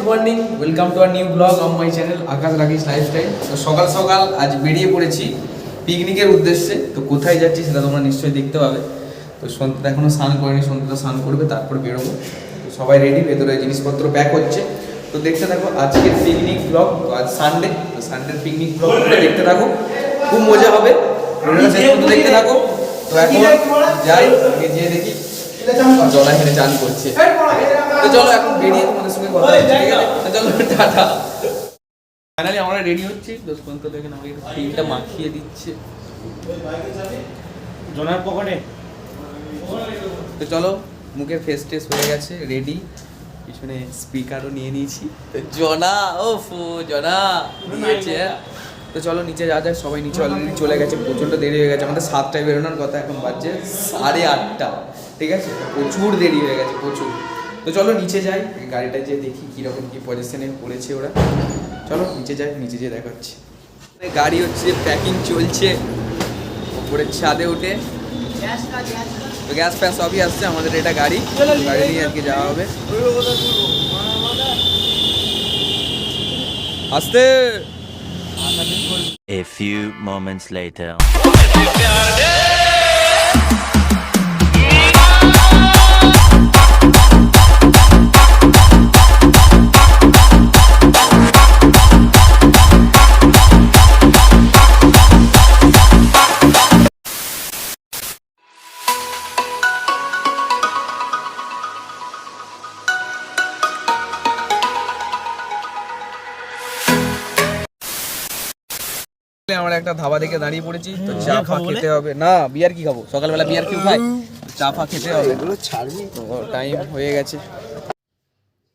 Morning, welcome to our new blog on my channel Akash Rakesh lifestyle. তো সকাল সকাল আজ বেরিয়ে পড়েছি পিকনিকের উদ্দেশ্যে। তো কোথায় যাচ্ছি সেটা তোমরা নিশ্চয়ই দেখতে পাবে। তো সন্ধ্যা এখনও স্নান করেনি, সন্ধ্যা স্নান করবে তারপর বেরোবো। তো সবাই রেডি, ভেতরে জিনিসপত্র প্যাক হচ্ছে। তো দেখতে থাকো আজকের পিকনিক ব্লগ। তো আজ সানডে, তো সানডের পিকনিক ব্লগ দেখতে থাকো, খুব মজা হবে। দেখতে থাকো। তো এখন যাই, গিয়ে দেখি জলা হেরে চান করছে। তো চলো এখন বেরিয়ে তোমাদের সঙ্গে কথা হচ্ছে, ঠিক আছে? তো চলো টাটা। ফাইনালি আমরা রেডি হচ্ছি। দোষ পর্যন্ত দেখেন আমাকে একটু তেলটা মাখিয়ে দিচ্ছে জোনার পকেটে। তো চলো, মুখের ফেস টেস হয়ে গেছে, রেডি। পিছনে স্পিকারও নিয়ে নিয়েছি। তো জনা, জনা নিয়েছে। তো চলো নিচে যাওয়া যায়। সবাই নিচে অলরেডি চলে গেছে, প্রচণ্ড দেরি হয়ে গেছে। আমাদের 7টায় বেরোনোর কথা, এখন বাজছে 8:30। ঠিক আছে, প্রচুর দেরি হয়ে গেছে, প্রচুর। তো চলো নিচে যাই, গাড়িটা যেয়ে দেখি কীরকম কী পজিশনে পড়েছে ওরা। চলো নিচে যাই, নিচে যেয়ে দেখাচ্ছি। গাড়ি হচ্ছে প্যাকিং চলছে, ওপরের ছাদে উঠে। তো গ্যাস ফ্যাস সবই আসছে, আমাদের এটা গাড়ি নিয়ে আর কি যাওয়া হবে। আসতে A few moments later. আমরা একটা ধাবা দেখে দাঁড়িয়ে পড়েছি। তো চা ফা খেতে হবে। না, বিয়ার কি খাবো? সকালবেলা বিয়ার কেউ খায়? চা ফা খেতে হবে, তো টাইম হয়ে গেছে।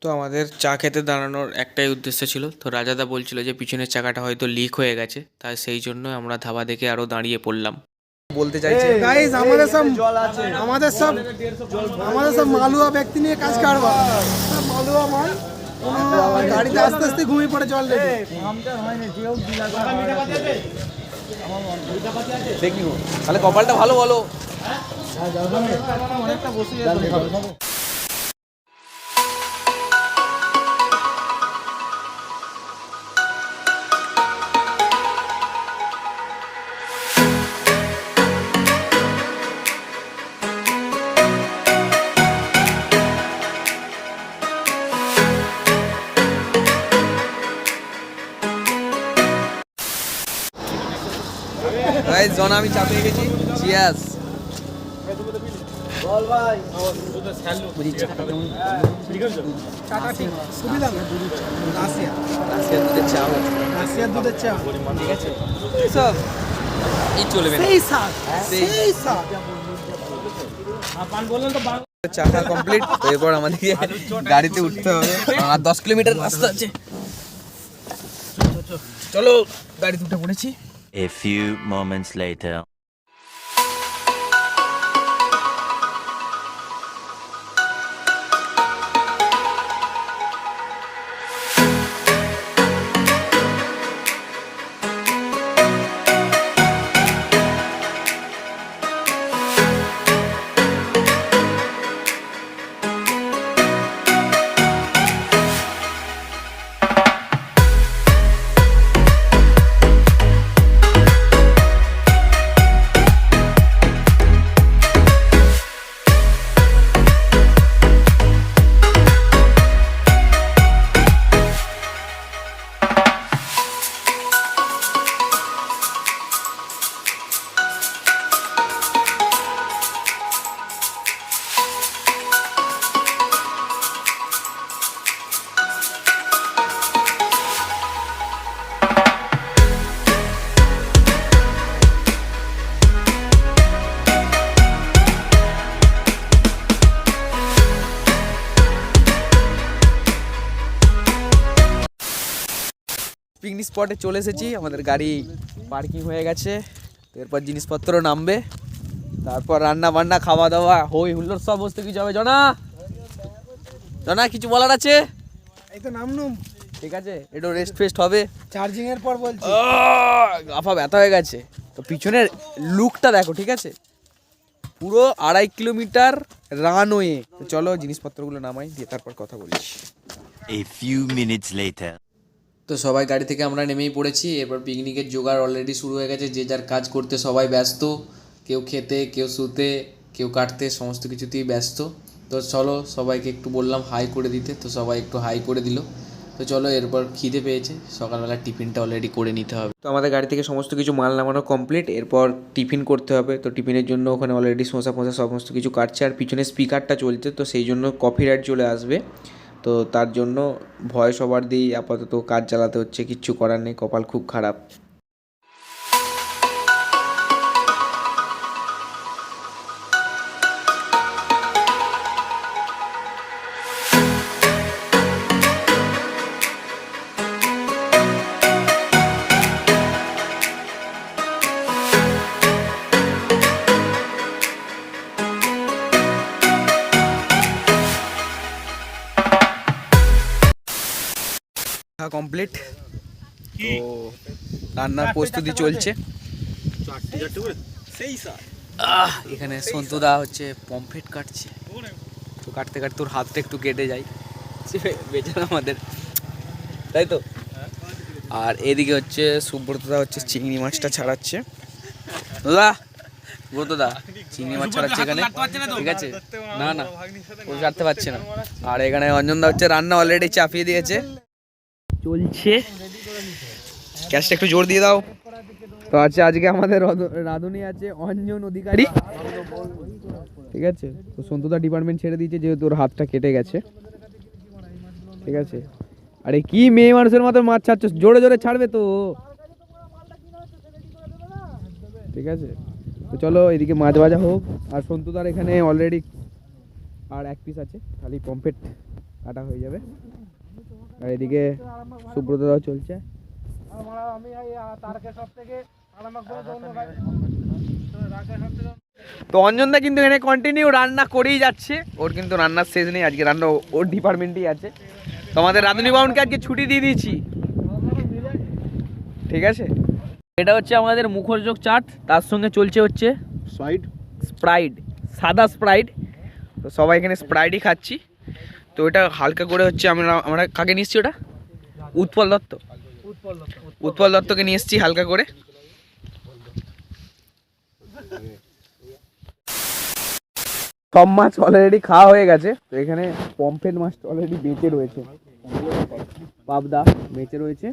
তো আমাদের চা খেতে দাঁড়ানোর একটাই উদ্দেশ্য ছিল। তো রাজাদা বলছিল যে পিছনের চাকাটা হয়তো লিক হয়ে গেছে, তাই সেই জন্য আমরা ধাবা দেখে আরো দাঁড়িয়ে পড়লাম। বলতে চাইছে গাইস, আমাদের সব মালুয়া ব্যক্তি নিয়ে কাজ করবা। সব মালুয়া মাল গাড়িতে আস্তে আস্তে ঘুমিয়ে পড়ে জল লেগে। দেখি তাহলে কপালটা ভালো বলো। অনেকটা বসে গাইস, জনা আমি চা পেয়ে গেছি। চিয়ার্স। বল ভাই, বুঝি চাটা কেমন? চাটা ঠিক সুবিধা না। রাশিয়ার দুধের চা হবে। রাশিয়ার দুধের চা, ঠিক আছে, সব এই চলবে না। সেই স্বাদ, সেই স্বাদ। চা খা কমপ্লিট। এরপর আমাদেরকে গাড়িতে উঠতে হবে, আর 10 কিলোমিটার রাস্তা আছে। চলো গাড়িতে উঠে পড়েছি। A few moments later. Picnic স্পটে চলে এসেছি, আমাদের গাড়ি পার্কিং হয়ে গেছে। তো এরপর জিনিসপত্র নামবে, তারপর রান্না বান্না খাওয়া দাওয়া হই হুল্লোড় সব বসতে কিছু হবে। জনা, জনা কিছু বলার আছে? এই তো নামনুম, ঠিক আছে, একটু রেস্ট ফেস্ট হবে। চার্জিং এর পর বলছি। গাফা ব্যথা হয়ে গেছে। তো পিছনের লুকটা দেখো, ঠিক আছে, পুরো 2.5 কিলোমিটার রানওয়ে। তো চলো জিনিসপত্রগুলো নামাই, দিয়ে তারপর কথা বলছি। A few minutes later. তো সবাই গাড়ি থেকে আমরা নেমেই পড়েছি। এরপর পিকনিকের জোগাড় অলরেডি শুরু হয়ে গেছে, যে যার কাজ করতে সবাই ব্যস্ত, কেউ খেতে, কেউ শুতে, কেউ কাটতে, সমস্ত কিছুতেই ব্যস্ত। তো চলো সবাইকে একটু বললাম হাই করে দিতে, তো সবাই একটু হাই করে দিল। তো চলো, এরপর খিদে পেয়েছে, সকালবেলা টিফিনটা অলরেডি করে নিতে হবে। তো আমাদের গাড়ি থেকে সমস্ত কিছু মাল নামানো কমপ্লিট, এরপর টিফিন করতে হবে। তো টিফিনের জন্য ওখানে অলরেডি শসা ফসা সমস্ত কিছু কাটছে, আর পিছনে স্পিকারটা চলছে, তো সেই জন্য কপিরাইট চলে আসবে। তো তার জন্য ভয় সবার দিয়েই আপাতত কাজ চালাতে হচ্ছে, কিচ্ছু করার নেই, কপাল খুব খারাপ। কমপ্লিট, তো রান্নার প্রস্তুতি চলছে। এখানে সন্তুদা হচ্ছে পমফ্রেট কাটছে, তো কাটতে কাটতে তোর হাতটা একটু কেটে যায়, বেচারা আমাদের, তাই তো। আর এদিকে হচ্ছে সুব্রতদা হচ্ছে চিংড়ি মাছটা ছাড়াচ্ছে। দাদা সুব্রতদা চিংড়ি মাছ ছাড়াচ্ছে এখানে, ঠিক আছে? না না, ও কাটতে পারছে না। আর এখানে অঞ্জনদা হচ্ছে রান্না অলরেডি চাপিয়ে দিয়েছে, চলছে। গ্যাসটা একটু জোর দিয়ে দাও। তো আছে আজকে আমাদের রাঁধুনি আছে অঞ্জন অধিকারী, ঠিক আছে? তো সন্তুদা ডিপার্টমেন্ট ছেড়ে দিয়েছে যেহেতু ওর হাতটা কেটে গেছে, ঠিক আছে? আরে কি মেয়ে মানুষের মতো মাছ ছাড়ছো, জোরে জোরে ছাড়বে তো, ঠিক আছে? তো চলো এদিকে মাছ ভাজা হোক, আর সন্তুদার এখানে অলরেডি আর এক পিস আছে, খালি পমফ্রেট কাটা হয়ে যাবে। আর এদিকে সুব্রতদাও চলছে। তো অঞ্জনদা কিন্তু এখানে কন্টিনিউ রান্না করেই যাচ্ছে, ওর কিন্তু রান্নার শেষ নেই, আজকে রান্না ওর ডিপার্টমেন্টেই আছে। তো আমাদের রাঁধুনি বাউনকে আজকে ছুটি দিয়ে দিয়েছি, ঠিক আছে? এটা হচ্ছে আমাদের মুখরোচক চাট, তার সঙ্গে চলছে হচ্ছে স্প্রাইট, সাদা স্প্রাইট। তো সবাই এখানে স্প্রাইটই খাচ্ছি। তো এটা হালকা করে হচ্ছে আমরা কাকে নিয়ে এসছি, ওটা উৎপল দত্তকে নিয়ে এসছি হালকা করে। সব মাছ অলরেডি খাওয়া হয়ে গেছে। তো এখানে পমফ্রেট মাছটা অলরেডি বেঁচে রয়েছে, পাবদা বেঁচে রয়েছে,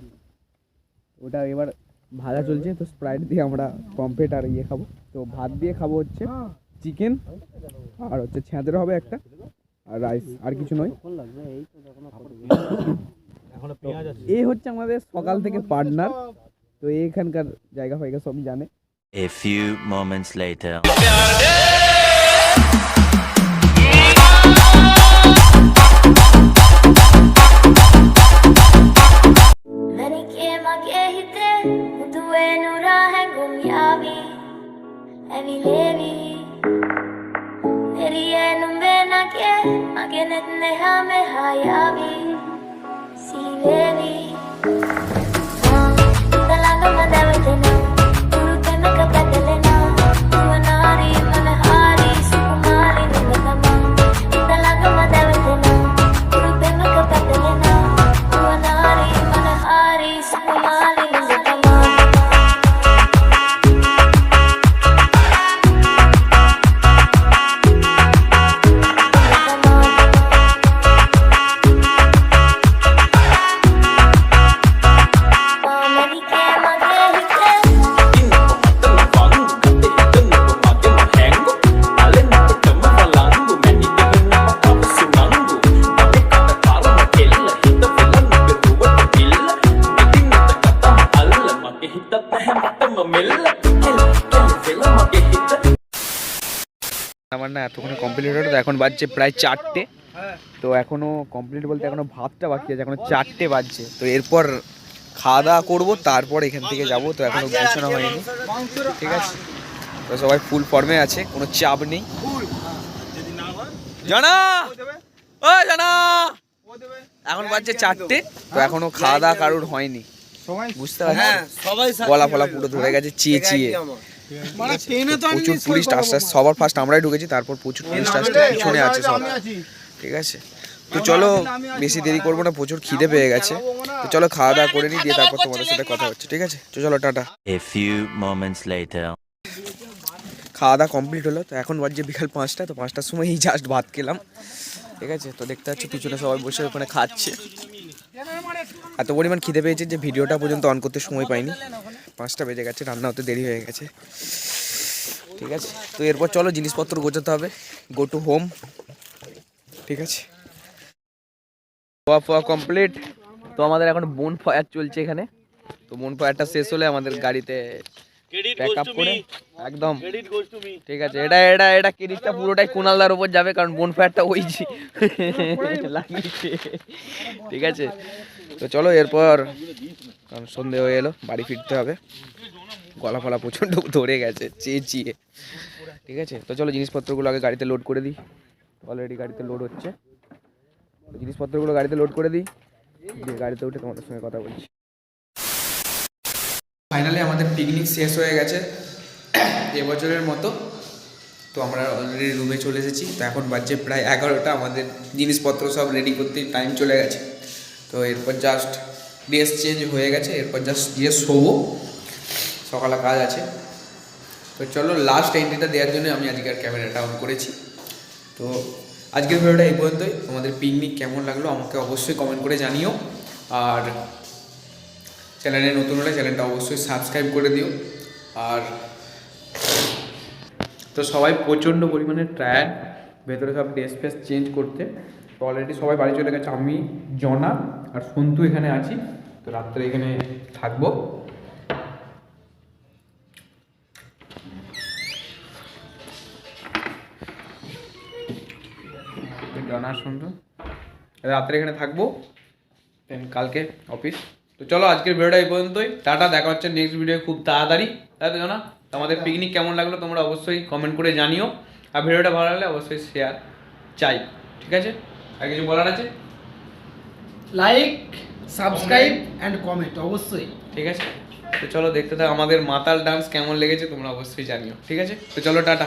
ওটা এবার ভাজা চলছে। তো স্প্রাইট দিয়ে আমরা পমফ্রেট আর ইয়ে খাবো। তো ভাত দিয়ে খাবো হচ্ছে চিকেন, আর হচ্ছে ছেঁচড়া হবে একটা, আর রাইস, আর কিছু নয়। এই হচ্ছে আমাদের সকাল থেকে পার্টনার। তো এইখানকার জায়গা ফায়গা সবই জানে। A few moments later. আমার না এতক্ষণে কমপ্লিট হলো। তো এখন বাজছে প্রায় 4টে। তো এখনো কমপ্লিট বলতে এখনো ভাতটা বাকি আছে, এখনো 4টে বাজছে। তো এরপর খাওয়া দাওয়া করবো, তারপর এখান থেকে যাবো। তো এখনো গোছানো হয়নি, ঠিক আছে? তো সবাই ফুল ফর্মে আছে, কোনো চাপ নেই। জানা ও জানা, এখন বাজছে 4টে। তো এখনো খাওয়া দাওয়া কারোর হয়নি, বুঝতে পারছি। গলা ফলা পুরো ধরে গেছে চেয়ে চেয়ে। প্রচুর টুরিস্ট আসছে, সবার ফার্স্ট আমরাই ঢুকেছি, তারপর প্রচুর টুরিস্ট আসছে, পিছনে আছে সব, ঠিক আছে? তো তো চলো বেশি দেরি করবো না, প্রচুর খিদে পেয়ে গেছে। তো চলো খাওয়া দাওয়া করে নিই, দিয়ে তারপর তোমাদের সাথে কথা হচ্ছে, ঠিক আছে? তো চলো tata. A few moments later. খাওয়া দাওয়া কমপ্লিট হলো। তো এখন বাজছে বিকাল 5টা। তো 5টার সময়ই জাস্ট ভাত খেলাম, ঠিক আছে? তো দেখতে পাচ্ছ পিছনে সবাই বসে ওখানে খাচ্ছে। এত পরিমাণ খিদে পেয়েছে যে ভিডিওটা পর্যন্ত অন করতে সময় পাইনি। 5টা বেজে গেছে, রান্না হতে দেরি হয়ে গেছে, ঠিক আছে? তো এরপর চলো জিনিসপত্র গোছাতে হবে, গো টু হোম, ঠিক আছে? খাওয়া ফাওয়া কমপ্লিট। তো আমাদের এখন বোন ফায়ার চলছে এখানে। তো বোন ফায়ারটা শেষ হলে আমাদের গাড়িতে প্যাক আপ করে একদম, ঠিক আছে? এটা এটা এটা ক্রেডিটটা পুরোটাই কুনালদার উপর যাবে, কারণ বোন ফায়ারটা ওই লাগিয়েছে, ঠিক আছে? তো চলো এরপর, কারণ সন্ধে হয়ে এলো, বাড়ি ফিরতে হবে। গলা ফলা প্রচণ্ড ধরে গেছে চেঁচিয়ে, ঠিক আছে? তো চলো জিনিসপত্রগুলো আগে গাড়িতে লোড করে দিই। অলরেডি গাড়িতে লোড হচ্ছে। তো জিনিসপত্রগুলো গাড়িতে লোড করে দিই, দিয়ে গাড়িতে উঠে তোমাদের সঙ্গে কথা বলছি। ফাইনালি আমাদের পিকনিক শেষ হয়ে গেছে এবছরের মতো। তো আমরা অলরেডি রুমে চলে এসেছি। তো এখন বাজছে প্রায় 11টা। আমাদের জিনিসপত্র সব রেডি করতে টাইম চলে গেছে। তো এরপর জাস্ট ড্রেস চেঞ্জ হয়ে গেছে, এরপর জাস্ট গিয়ে শোবো, সকালে কাজ আছে। তো চলো লাস্ট এন্ট্রিটা দেওয়ার জন্য আমি আজকে আর ক্যামেরাটা অন করেছি। তো আজকের ভিডিওটা এই পর্যন্তই। তোমাদের পিকনিক কেমন লাগলো আমাকে অবশ্যই কমেন্ট করে জানিও। আর চ্যানেলে নতুন হলে চ্যানেলটা অবশ্যই সাবস্ক্রাইব করে দিও। আর তো সবাই প্রচণ্ড পরিমাণে টায়ার্ড, ভেতরে সব ড্রেস ফ্রেস চেঞ্জ করতে। তো অলরেডি সবাই বাড়ি চলে গেছে, আমি জনা আর সন্তু এখানে আছি। তো রাত্রে এখানে থাকবো। জনা সন্তু রাত্রে এখানে থাকবো, দেন কালকে অফিস। তো চলো আজকের ভিডিওটা এই পর্যন্তই। টাটা, দেখা হচ্ছে নেক্সট ভিডিও খুব তাড়াতাড়ি, তাই তো জানা? তোমাদের পিকনিক কেমন লাগলো তোমরা অবশ্যই কমেন্ট করে জানিও। আর ভিডিওটা ভালো লাগলে অবশ্যই শেয়ার চাই, ঠিক আছে? আর কিছু বলার আছে? লাইক, সাবস্ক্রাইব অ্যান্ড কমেন্ট অবশ্যই, ঠিক আছে? তো চলো দেখতে থাকো আমাদের মাতাল ডান্স কেমন লেগেছে তোমরা অবশ্যই জানিও, ঠিক আছে? তো চলো টাটা।